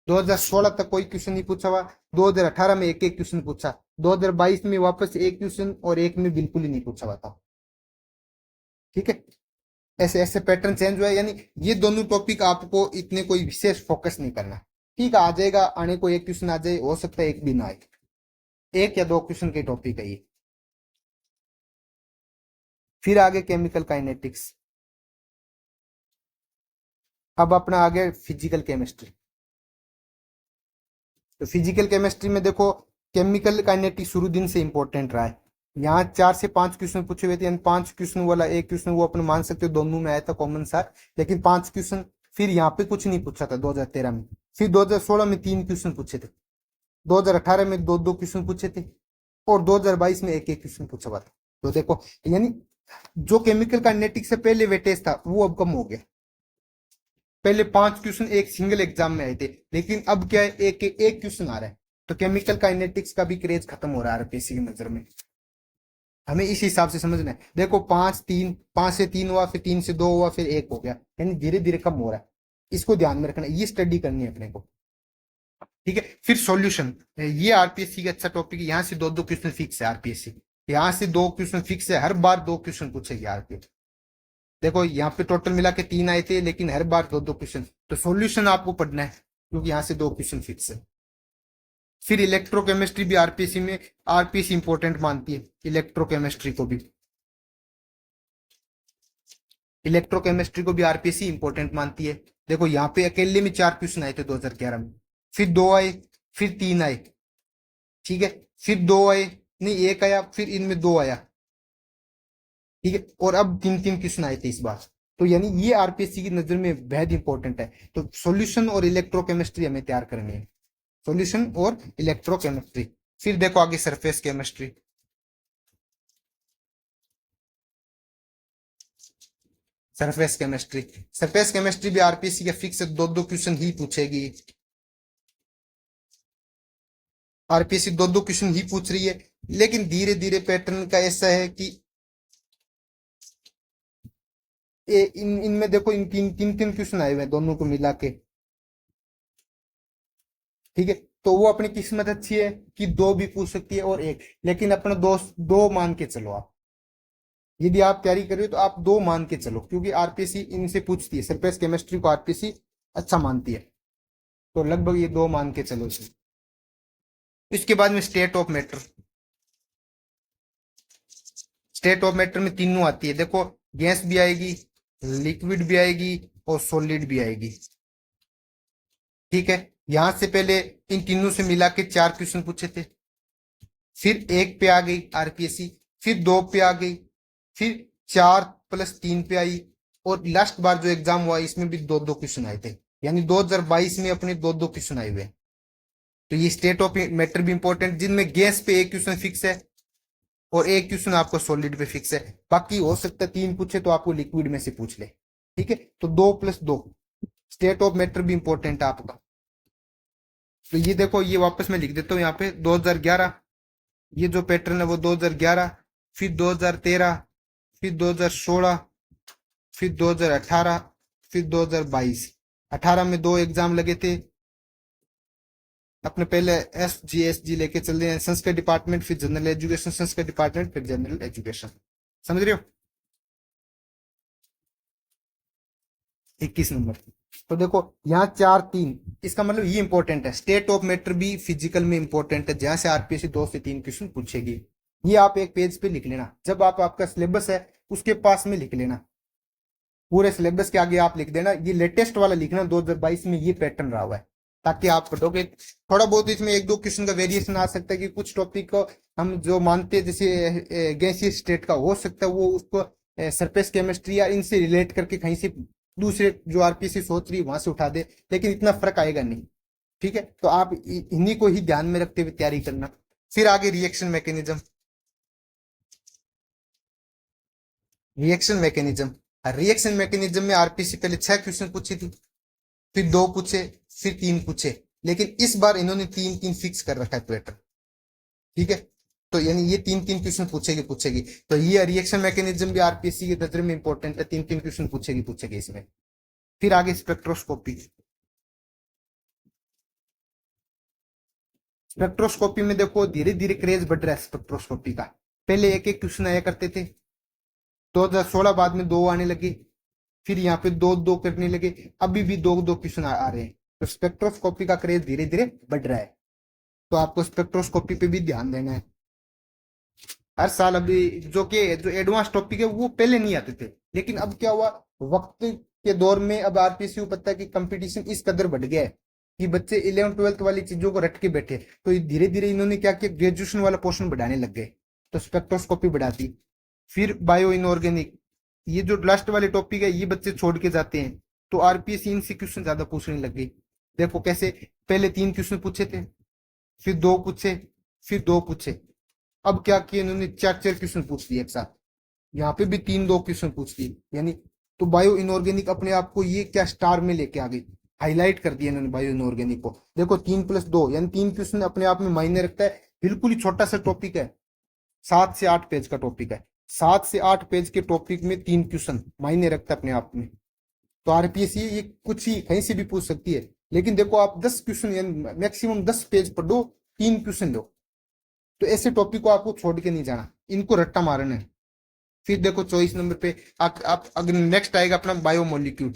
2016 तक कोई क्वेश्चन नहीं पूछा हुआ, 2018 में एक एक क्वेश्चन पूछा, 2022 में वापस एक क्वेश्चन और एक में बिल्कुल ही नहीं पूछा हुआ था। ठीक है, ऐसे ऐसे पैटर्न चेंज हुआ है, यानी ये दोनों टॉपिक आपको इतने कोई विशेष फोकस नहीं करना। ठीक है, आ जाएगा, आने को एक क्वेश्चन आ जाए, हो सकता है एक भी ना आए, एक या दो क्वेश्चन के टॉपिक है ये। फिर आगे केमिकल काइनेटिक्स। अब अपना आगे फिजिकल केमिस्ट्री। तो फिजिकल केमिस्ट्री में देखो, केमिकल काइनेटिक्स शुरू दिन से इंपॉर्टेंट रहा है। यहाँ 4 से 5 क्वेश्चन पूछे हुए थे, यानी 5 क्वेश्चन वाला एक क्वेश्चन वो अपने मान सकते हो दोनों में आया था कॉमन सा, लेकिन 5 क्वेश्चन। फिर यहाँ पे कुछ नहीं पूछा था 2013 में। फिर 2016 में 3 क्वेश्चन पूछे थे, 2018 में दो दो क्वेश्चन पूछे थे, और 2022 में एक एक क्वेश्चन पूछा हुआ था। तो देखो, यानी जो केमिकल काइनेटिक्स से पहले वेटेज था वो अब कम हो गया। पहले 5 क्वेश्चन एक सिंगल एग्जाम में आए थे, लेकिन अब क्या है, एक क्वेश्चन आ रहा है। तो केमिकल काइनेटिक्स का भी क्रेज खत्म हो रहा है आरपीएससी की नजर में। हमें इस हिसाब से समझना है। देखो 5 से 3 हुआ, फिर 3 से 2 हुआ, फिर 1 हो गया, यानी धीरे धीरे कम हो रहा है। इसको ध्यान में रखना है, ये स्टडी करनी है अपने को। ठीक है, फिर सॉल्यूशन। ये आरपीएससी का अच्छा टॉपिक है। यहाँ से दो दो क्वेश्चन फिक्स है आरपीएससी, यहाँ से दो क्वेश्चन फिक्स है, हर बार दो क्वेश्चन पूछेगी आरपीएससी। देखो यहाँ पे टोटल मिला के 3 आए थे, लेकिन हर बार दो दो क्वेश्चन। तो सॉल्यूशन आपको पढ़ना है, क्योंकि यहाँ से दो क्वेश्चन फिक्स है। फिर इलेक्ट्रोकेमिस्ट्री भी आरपीएससी में, आरपीएससी इंपॉर्टेंट मानती है इलेक्ट्रोकेमिस्ट्री को भी। इलेक्ट्रोकेमिस्ट्री को भी आरपीएससी इंपॉर्टेंट मानती है। देखो यहाँ पे अकेले में 4 क्वेश्चन आए थे 2011 में, फिर 2 आए, फिर 3 आए। ठीक है, फिर 2 आए, नहीं एक आया, फिर इनमें 2 आया। ठीक है, और अब 3 क्वेश्चन आए थे इस बार। तो यानी ये आरपीएससी की नजर में बेहद इंपॉर्टेंट है। तो सॉल्यूशन और इलेक्ट्रोकेमिस्ट्री हमें तैयार करनी है, सॉल्यूशन और इलेक्ट्रोकेमिस्ट्री। फिर देखो आगे सरफेस केमिस्ट्री। सरफेस केमिस्ट्री भी आरपीएससी का फिक्स है, दो दो क्वेश्चन ही पूछेगी। आरपीएससी दो दो क्वेश्चन ही पूछ रही है, लेकिन धीरे धीरे पैटर्न का ऐसा है कि इनमें देखो, इन तीन क्वेश्चन आए हुए हैं दोनों को मिला के। ठीक है, तो वो अपनी किस्मत अच्छी है कि दो भी पूछ सकती है और एक, लेकिन अपना दोस्त दो मान के चलो आप। यदि आप तैयारी कर रहे हो तो आप दो मान के चलो, क्योंकि आरपीएससी इनसे पूछती है, सरफेस केमिस्ट्री को आरपीएससी अच्छा मानती है। तो लगभग ये दो मान के चलो इसे। इसके बाद में state of matter. State of matter में तीनों आती है। देखो गैस भी आएगी, लिक्विड भी आएगी और सॉलिड भी आएगी। ठीक है, यहां से पहले इन तीनों से मिला के 4 क्वेश्चन पूछे थे, फिर एक पे आ गई आरपीएससी, फिर 2 पे आ गई, फिर 4+3 पे आई, और लास्ट बार जो एग्जाम हुआ इसमें भी दो दो क्वेश्चन आए थे, यानी 2022 में अपने दो दो क्वेश्चन आए हुए। तो ये स्टेट ऑफ मैटर भी इंपॉर्टेंट, जिनमें गैस पे एक क्वेश्चन फिक्स है और एक क्वेश्चन आपको सॉलिड पे फिक्स है। बाकी हो सकता है 3 पूछे तो आपको लिक्विड में से पूछ ले। ठीक है, तो 2+2 स्टेट ऑफ मैटर भी इंपॉर्टेंट है आपका। तो ये देखो, ये वापस मैं लिख देता हूँ यहाँ पे 2011, ये जो पैटर्न है वो 2011, फिर 2013, फिर 2016, फिर 2018, फिर 2022। 18 में 2 एग्जाम लगे थे अपने, पहले SGSG लेके चल रहे हैं, संस्कृत डिपार्टमेंट, फिर जनरल एजुकेशन, संस्कृत डिपार्टमेंट, फिर जनरल एजुकेशन। समझ रहे हो? 21 नंबर। तो देखो यहाँ 4 3, इसका मतलब ये इंपॉर्टेंट है, स्टेट ऑफ मैटर भी फिजिकल में इंपॉर्टेंट है, जहां से आरपीएससी 2 से 3 क्वेश्चन पूछेगी। ये आप एक पेज पे लिख लेना, जब आप आपका सिलेबस है उसके पास में लिख लेना, पूरे सिलेबस के आगे आप लिख देना, ये लेटेस्ट वाला लिखना 2022 में ये पैटर्न रहा हुआ है, ताकि आप पढ़ोगे। थोड़ा बहुत इसमें 1 2 क्वेश्चन का वेरिएशन आ सकता है कि कुछ टॉपिक को हम जो मानते हैं जैसे गैसीय स्टेट का हो सकता है वो उसको सरफेस केमिस्ट्री या इनसे रिलेट करके कहीं से दूसरे जो आरपीसी सोच रही है वहां से उठा दे, लेकिन इतना फर्क आएगा नहीं। ठीक है, तो आप इन्हीं को ही ध्यान में रखते हुए तैयारी करना। फिर आगे reaction mechanism. Reaction mechanism reaction mechanism में आरपीसी पहले 6 क्वेश्चन पूछी थी, फिर 2 पूछे, फिर 3 पूछे, लेकिन इस बार इन्होंने 3 3 फिक्स कर रखा है पैटर्न। ठीक है, तो यानी ये 3 3 क्वेश्चन पूछेगी पूछेगी। तो ये रिएक्शन मैकेनिज्म भी आरपीएससी के नजर में इंपॉर्टेंट है, 3 3 क्वेश्चन पूछेगी पूछेगी इसमें। फिर आगे स्पेक्ट्रोस्कोपी। स्पेक्ट्रोस्कोपी में देखो धीरे धीरे क्रेज बढ़ रहा है स्पेक्ट्रोस्कोपी का। पहले एक एक क्वेश्चन आया करते थे, 2016 बाद में 2 आने लगे, फिर यहाँ पे 2 2 करने लगे, अभी भी 2 2 क्वेश्चन आ रहे हैं। तो स्पेक्ट्रोस्कोपी का क्रेज धीरे धीरे बढ़ रहा है, तो आपको स्पेक्ट्रोस्कोपी पे भी ध्यान देना है। हर साल अभी जो एडवांस टॉपिक है वो पहले नहीं आते थे, लेकिन अब क्या हुआ, वक्त के दौर में अब आरपीएससी को पता है कि कंपटीशन इस कदर बढ़ गया है कि बच्चे 11 12 वाली चीजों को रट के बैठे, तो धीरे धीरे इन्होंने क्या किया, ग्रेजुएशन वाला पोर्शन बढ़ाने लग गए, तो स्पेक्ट्रोस्कोपी बढ़ा दी। फिर बायो इनऑर्गेनिक, ये जो लास्ट वाले टॉपिक है ये बच्चे छोड़ के जाते हैं, तो आरपीएससी इनसे क्वेश्चन ज्यादा पूछने लग गई। देखो कैसे, पहले 3 क्वेश्चन पूछे थे, फिर 2 पूछे, फिर 2 पूछे, अब क्या किया इन्होंने, 4 4 क्वेश्चन पूछ दिए एक साथ, यहाँ पे भी 3 2 क्वेश्चन पूछ दिए, यानी तो बायो इनऑर्गेनिक अपने आप को ये क्या स्टार में लेके आ गई, हाईलाइट कर दिया इन्होंने बायो इनऑर्गेनिक को। देखो 3 + 2 यानी 3 क्वेश्चन अपने आप में मायने रखता है, बिल्कुल ही छोटा सा टॉपिक है, 7 से 8 पेज का टॉपिक है, 7 से 8 पेज के टॉपिक में 3 क्वेश्चन मायने रखता है अपने आप में। तो आरपीएससी ये कुछ ही कहीं से भी पूछ सकती है, लेकिन देखो आप 10 क्वेश्चन मैक्सिमम 10 पेज पढ़ो, 3 क्वेश्चन लो, तो ऐसे टॉपिक को आपको छोड़ के नहीं जाना, इनको रट्टा मारना है। फिर देखो 24 नंबर पे आप अगर नेक्स्ट आएगा अपना बायोमोलिक्यूल।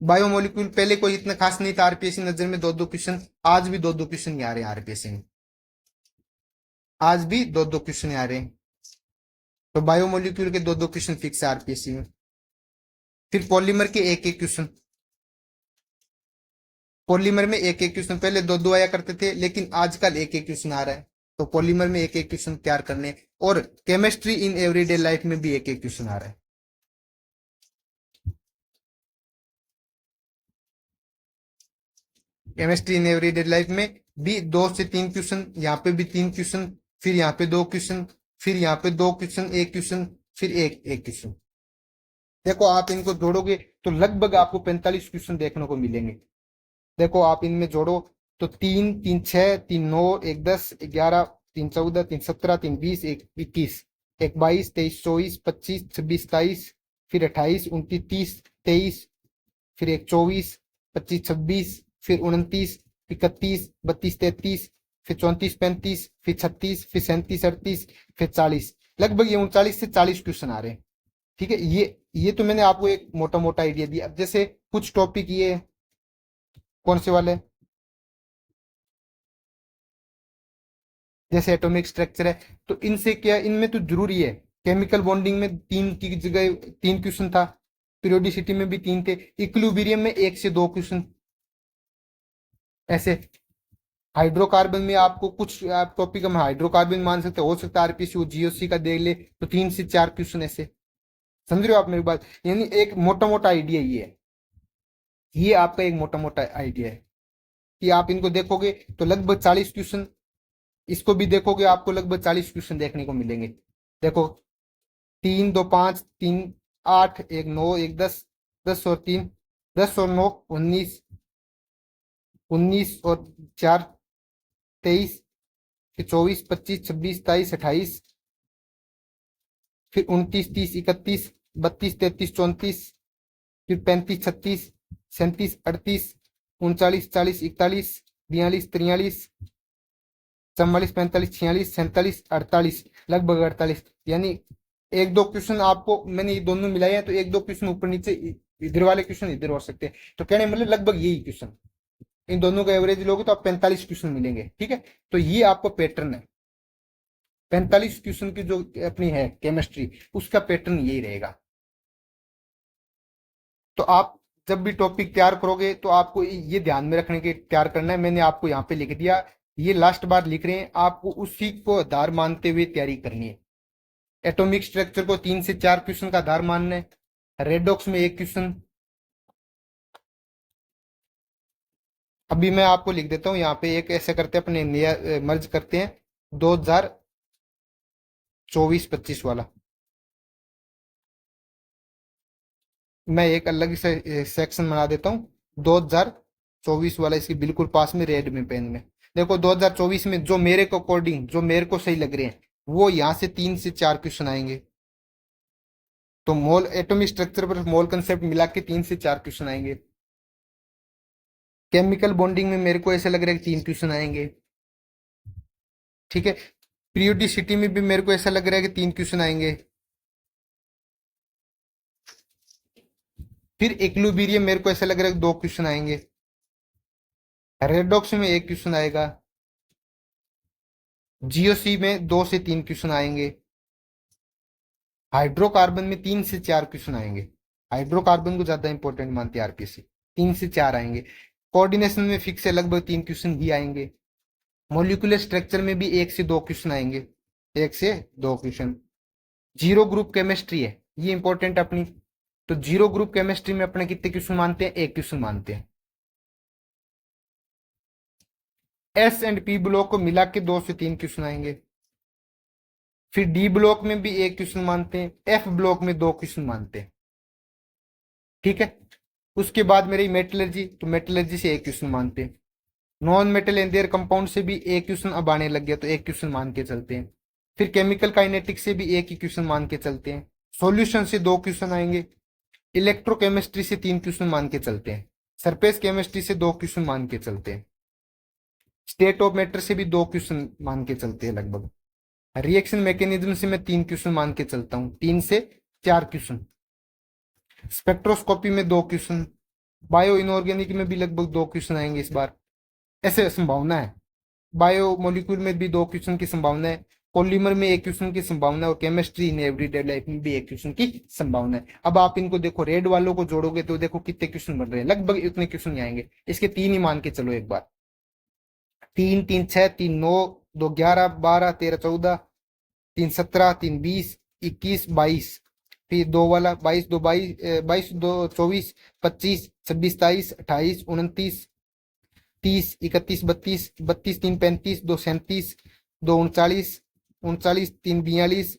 बायोमोलिक्यूल पहले कोई इतना खास नहीं था आरपीएससी नजर में, 2 2 क्वेश्चन, आज भी 2 2 क्वेश्चन ही आ रहे हैं आरपीएससी में, आज भी 2 2 क्वेश्चन आ रहे हैं। तो बायोमोलिक्यूल के 2 2 क्वेश्चन फिक्स है आरपीएससी में। फिर पॉलीमर के एक एक क्वेश्चन, पॉलीमर में एक एक क्वेश्चन, पहले 2 2 आया करते थे, लेकिन आजकल एक एक क्वेश्चन आ रहा है, तो पॉलीमर में एक एक क्वेश्चन तैयार करने। और केमिस्ट्री इन एवरीडे लाइफ में भी एक एक क्वेश्चन आ रहा है। केमिस्ट्री इन एवरीडे लाइफ में भी 2 से 3 क्वेश्चन, यहाँ पे भी 3 क्वेश्चन, फिर यहाँ पे 2 क्वेश्चन, फिर यहाँ पे 2 क्वेश्चन, एक क्वेश्चन, फिर एक एक क्वेश्चन। देखो आप इनको जोड़ोगे तो लगभग आपको 45 क्वेश्चन देखने को मिलेंगे। देखो आप इनमें जोड़ो तो 3 3 6 3 9 1 10 11 3 14 3 17 3 20 1 21 1 22 23 24 25 26 27, फिर 28 29 30 23, फिर एक 24 25 26, फिर 29 31 32 33, फिर 34 35, फिर 36, फिर 37 38, फिर 40, लगभग ये 39 से 40 क्वेश्चन आ रहे हैं। ठीक है, ये तो मैंने आपको एक मोटा मोटा आइडिया दिया। अब जैसे कुछ टॉपिक ये कौन से वाले, जैसे एटॉमिक स्ट्रक्चर है, तो इनसे क्या, इनमें तो जरूरी है, केमिकल बॉन्डिंग में 3 की जगह 3 क्वेश्चन था, पीरियोडिसिटी में भी 3 थे, इक्विलिब्रियम में 1 से 2 क्वेश्चन, ऐसे हाइड्रोकार्बन में आपको कुछ आप टॉपिक हम हाइड्रोकार्बन मान सकते हो सकता है आरपीसी वो जीओसी का देख ले, तो 3 से 4 क्वेश्चन ऐसे। समझ रहे हो आप मेरी बात, यानी एक मोटा मोटा आइडिया ये है, ये आपका एक मोटा मोटा आइडिया है कि आप इनको देखोगे तो लगभग 40 क्वेश्चन, इसको भी देखोगे आपको लगभग 40 क्वेश्चन देखने को मिलेंगे। देखो 3 2 5 3 8 1 9 1 10, 10 और 3 10 और 9 19, 19 और 4 23, फिर 24 25 26 27 28, फिर 29 30 31 32 33 34, फिर 35 36 37 38 39 40 41 42 43 44, 45, 46, 47, 48, लगभग 48, यानी एक दो क्वेश्चन आपको मैंने ये दोनों मिलाए हैं, तो एक दो क्वेश्चन ऊपर नीचे इधर वाले क्वेश्चन इधर हो सकते हैं, तो कहने मतलब लगभग यही क्वेश्चन, इन दोनों का एवरेज लोगे तो आप 45 क्वेश्चन मिलेंगे। ठीक है, तो ये आपको पैटर्न है, 45 क्वेश्चन की जो अपनी है केमिस्ट्री, उसका पैटर्न यही रहेगा। तो आप जब भी टॉपिक तैयार करोगे तो आपको ये ध्यान में रखने के तैयार करना है, मैंने आपको यहाँ पे लिख दिया, ये लास्ट बार लिख रहे हैं, आपको उसी को आधार मानते हुए तैयारी करनी है। एटॉमिक स्ट्रक्चर को 3 से 4 क्वेश्चन का आधार मानना है, रेडॉक्स में 1 क्वेश्चन। अभी मैं आपको लिख देता हूँ यहाँ पे, एक ऐसे करते हैं अपने मर्ज करते हैं 2024-25 वाला, मैं एक अलग से सेक्शन बना देता हूँ 2024 वाला, इसकी बिल्कुल पास में रेड में पेन में। देखो 2024 में जो मेरे को अकॉर्डिंग, जो मेरे को सही लग रहे हैं, वो यहाँ से 3 से 4 क्वेश्चन आएंगे। तो मोल एटॉमिक स्ट्रक्चर पर मोल कंसेप्ट मिला के 3 से 4 क्वेश्चन आएंगे। केमिकल बॉन्डिंग में मेरे को ऐसा लग रहा है कि 3 क्वेश्चन आएंगे। ठीक है, पीरियोडिसिटी में भी मेरे को ऐसा लग रहा है कि 3 क्वेश्चन आएंगे। फिर इक्विलिब्रियम मेरे को ऐसा लग रहा है कि 2 क्वेश्चन आएंगे। रेडॉक्स में 1 क्वेश्चन आएगा। जीओसी में 2 से 3 क्वेश्चन आएंगे। हाइड्रोकार्बन में 3 से 4 क्वेश्चन आएंगे। हाइड्रोकार्बन को ज्यादा इंपॉर्टेंट मानते हैं आरपीएससी, 3 से 4 आएंगे। कोऑर्डिनेशन में फिक्स है, लगभग 3 क्वेश्चन ही आएंगे। मोलिकुलर स्ट्रक्चर में भी 1 से 2 क्वेश्चन आएंगे, 1 से 2 क्वेश्चन। जीरो ग्रुप केमिस्ट्री है ये इंपॉर्टेंट अपनी, तो जीरो ग्रुप केमिस्ट्री में अपने कितने क्वेश्चन मानते हैं, 1 क्वेश्चन मानते हैं। एस एंड पी ब्लॉक को मिला के 2 से 3 क्वेश्चन आएंगे। फिर डी ब्लॉक में भी 1 क्वेश्चन मानते हैं, एफ ब्लॉक में 2 क्वेश्चन मानते हैं। ठीक है, उसके बाद मेरी मेटलर्जी, तो मेटलर्जी से 1 क्वेश्चन मानते हैं। Non metal and their compound से भी 1 क्वेश्चन अब आने लग गया, तो 1 क्वेश्चन मान के चलते हैं। फिर केमिकल काइनेटिक्स से भी 1 ही क्वेश्चन मान के चलते हैं। सॉल्यूशन से 2 क्वेश्चन आएंगे। इलेक्ट्रोकेमिस्ट्री से 3 क्वेश्चन मान के चलते हैं। सरफेस केमिस्ट्री से 2 क्वेश्चन मान के चलते हैं। स्टेट ऑफ मैटर से भी 2 क्वेश्चन मान के चलते हैं लगभग। रिएक्शन मैकेनिज्म से मैं 3 क्वेश्चन मान के चलता हूं, 3 से 4 क्वेश्चन। स्पेक्ट्रोस्कोपी में 2 क्वेश्चन। बायो इनऑर्गेनिक में भी लगभग 2 क्वेश्चन आएंगे इस बार, ऐसे संभावना है। बायो मोलिक्यूल में भी 2 क्वेश्चन की संभावना है। पॉलीमर में 1 क्वेश्चन की संभावना है, और केमिस्ट्री इन एवरीडे लाइफ में भी 1 क्वेश्चन की संभावना है। अब आप इनको देखो, रेड वालों को जोड़ोगे तो देखो कितने क्वेश्चन बन रहे हैं, लगभग इतने क्वेश्चन ही आएंगे। इसके 3 ही मान के चलो एक बार, 3 3 6 3 9 2 11 12 13 14 3 17 3 20 21 22, फिर 2 वाला 22 2 22 22 2 24 25 26 27 28 29 30 31 32 32 3 35 2 37 2 39 39 3 42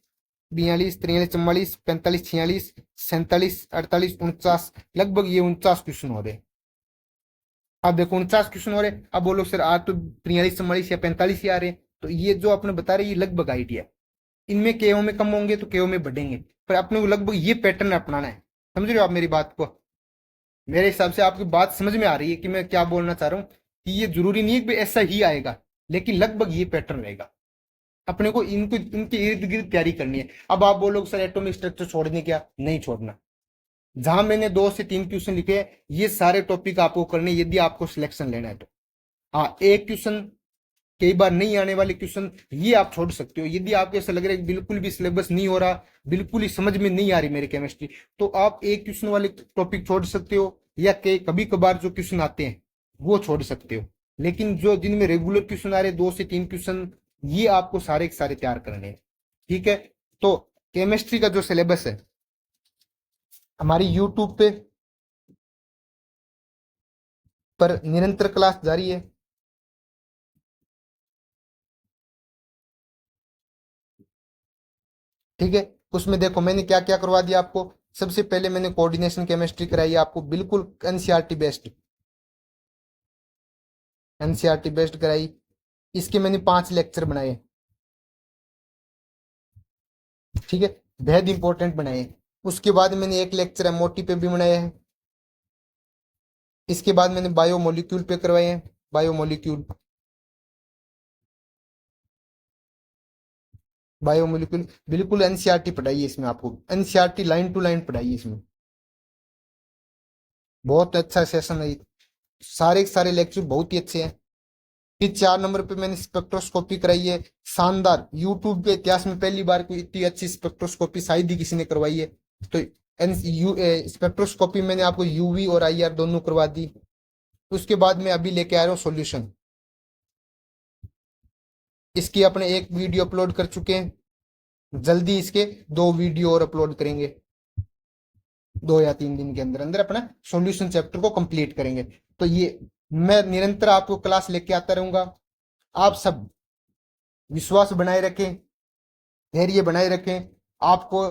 42 43 44 45 46 47 48 49, लगभग ये 49 क्वेश्चन हो रहे। अब देखो 49 क्वेश्चन हो रहे, अब बोलो सर आज तो 43 44 या 45 ही आ रहे हैं, तो ये जो आपने बता रहे ये लगभग आइडिया, इनमें केओ में कम होंगे तो केओ में बढ़ेंगे, पर अपने को लगभग ये पैटर्न अपनाना है। समझ रहे हो आप मेरी बात को? मेरे हिसाब से आपकी बात समझ में आ रही है कि मैं क्या बोलना चाह रहा हूँ, कि ये जरूरी नहीं है कि ऐसा ही आएगा, लेकिन लगभग ये पैटर्न रहेगा। अपने को इनको इनके इर्द गिर्द तैयारी करनी है। अब आप बोलोगे सर एटॉमिक स्ट्रक्चर छोड़ने, क्या नहीं छोड़ना। जहां मैंने 2 से 3 क्वेश्चन लिखे हैं, ये सारे टॉपिक आपको करने, यदि आपको सिलेक्शन लेना है तो। हाँ, एक क्वेश्चन, कई बार नहीं आने वाले क्वेश्चन, ये आप छोड़ सकते हो। यदि आपको ऐसा लग रहा है कि बिल्कुल भी सिलेबस नहीं हो रहा, बिल्कुल ही समझ में नहीं आ रही मेरी केमिस्ट्री, तो आप एक क्वेश्चन वाले टॉपिक छोड़ सकते हो, या कभी कभार जो क्वेश्चन आते हैं वो छोड़ सकते हो। लेकिन जो जिनमें रेगुलर क्वेश्चन आ रहे 2 से 3 क्वेश्चन, ये आपको सारे के सारे तैयार करने हैं। ठीक है, तो केमिस्ट्री का जो सिलेबस है हमारी यूट्यूब पे पर निरंतर क्लास जारी है। ठीक है, उसमें देखो मैंने क्या क्या करवा दिया आपको। सबसे पहले मैंने कोऑर्डिनेशन केमिस्ट्री कराई है आपको, बिल्कुल एनसीईआरटी बेस्ड, एनसीईआरटी बेस्ड कराई। इसके मैंने 5 लेक्चर बनाए। ठीक है, बेहद इंपॉर्टेंट बनाए। उसके बाद मैंने एक लेक्चर एमओटी पे भी बनाया है। इसके बाद मैंने बायो मोलिक्यूल पे करवाए हैं, बायो मोलिक्यूल। बायोमोलिक्यूल बिल्कुल एनसीईआरटी पढ़ाई है इसमें, आपको एनसीईआरटी लाइन टू लाइन पढ़ाई है इसमें। बहुत अच्छा सेशन है, सारे के सारे लेक्चर बहुत ही अच्छे हैं। फिर 4 नंबर पे मैंने स्पेक्ट्रोस्कोपी कराई है, शानदार। यूट्यूब पे इतिहास में पहली बार कोई इतनी अच्छी स्पेक्ट्रोस्कोपी शायद ही किसी ने करवाई है। तो स्पेक्ट्रोस्कोपी मैंने आपको यूवी और आईआर दोनों करवा दी। उसके बाद मैं अभी लेके आ रहा हूँ सॉल्यूशन। इसकी अपने एक वीडियो अपलोड कर चुके हैं, जल्दी इसके 2 वीडियो और अपलोड करेंगे। 2 या 3 दिन के अंदर अंदर अपना सॉल्यूशन चैप्टर को कंप्लीट करेंगे। तो ये मैं निरंतर आपको क्लास लेके आता रहूंगा। आप सब विश्वास बनाए रखें, धैर्य बनाए रखें। आपको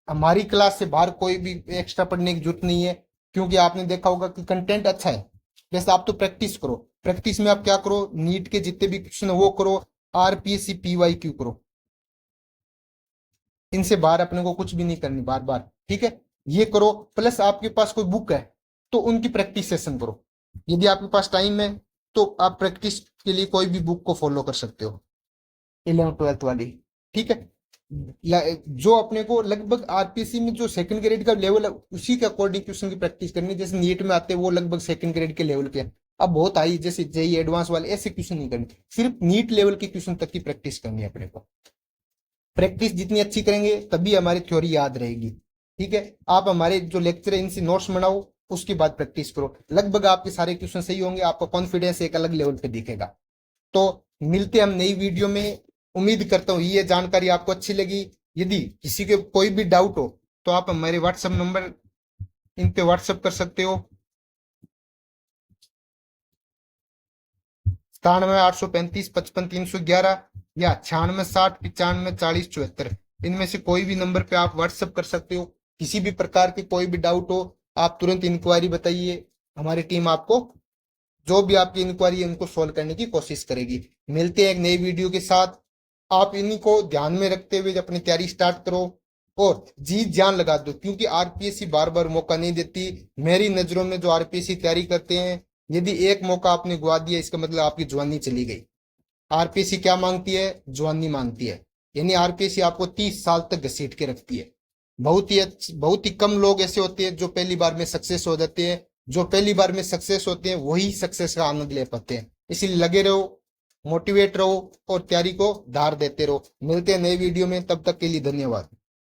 हमारी क्लास से बाहर कोई भी एक्स्ट्रा पढ़ने की जरूरत नहीं है, क्योंकि आपने देखा होगा कि कंटेंट अच्छा है। जैसे आप तो प्रैक्टिस करो, प्रैक्टिस में आप क्या करो, नीट के जितने भी क्वेश्चन वो करो, आरपीएससी पीवाईक्यू करो। इनसे बाहर अपने को कुछ भी नहीं करनी बार बार, ठीक है। ये करो, प्लस आपके पास कोई बुक है तो उनकी प्रैक्टिस सेशन करो। यदि आपके पास टाइम है तो आप प्रैक्टिस के लिए कोई भी बुक को फॉलो कर सकते हो, 11th 12th वाली, ठीक है। जो अपने को लगभग आरपीएससी में जो सेकंड ग्रेड का लेवल है उसी के अकॉर्डिंग क्वेश्चन की प्रैक्टिस करनी है। जैसे नीट में आते हैं वो लगभग सेकंड ग्रेड के लेवल पे है। अब बहुत हाई जैसे जेई एडवांस वाले ऐसे क्वेश्चन नहीं करने, सिर्फ नीट लेवल के क्वेश्चन तक की प्रैक्टिस करनी है अपने को। प्रैक्टिस जितनी अच्छी करेंगे तभी हमारी थ्योरी याद रहेगी, ठीक है। आप हमारे जो लेक्चर है इनसे नोट्स बनाओ, उसके बाद प्रैक्टिस करो, लगभग आपके सारे क्वेश्चन सही होंगे, आपका कॉन्फिडेंस एक अलग लेवल पे दिखेगा। तो मिलते हैं हम नई वीडियो में। उम्मीद करता हूँ ये जानकारी आपको अच्छी लगी। यदि किसी के कोई भी डाउट हो तो आप हमारे व्हाट्सएप नंबर इन पे व्हाट्सएप कर सकते हो, 97 835 55 311 या 96 60 95 40 74। इनमें से कोई भी नंबर पे आप व्हाट्सएप कर सकते हो। किसी भी प्रकार की कोई भी डाउट हो आप तुरंत इंक्वायरी बताइए, हमारी टीम आपको जो भी आपकी इंक्वायरी है उनको सॉल्व करने की कोशिश करेगी। मिलते हैं एक नई वीडियो के साथ। आप इन्हीं को ध्यान में रखते हुए अपनी तैयारी स्टार्ट करो और जी जान लगा दो, क्योंकि आरपीएससी बार बार मौका नहीं देती। मेरी नजरों में जो आरपीएससी तैयारी करते हैं, यदि एक मौका आपने गवा दिया इसका मतलब आपकी जवानी चली गई। आरपीएससी क्या मांगती है, जवानी मांगती है। यानी आरपीएससी आपको 30 साल तक घसीट के रखती है। बहुत ही कम लोग ऐसे होते हैं जो पहली बार में सक्सेस हो जाते हैं। जो पहली बार में सक्सेस होते हैं वही सक्सेस का आनंद ले पाते हैं। इसलिए लगे रहो, मोटिवेट रहो और तैयारी को धार देते रहो। मिलते हैं नए वीडियो में, तब तक के लिए धन्यवाद।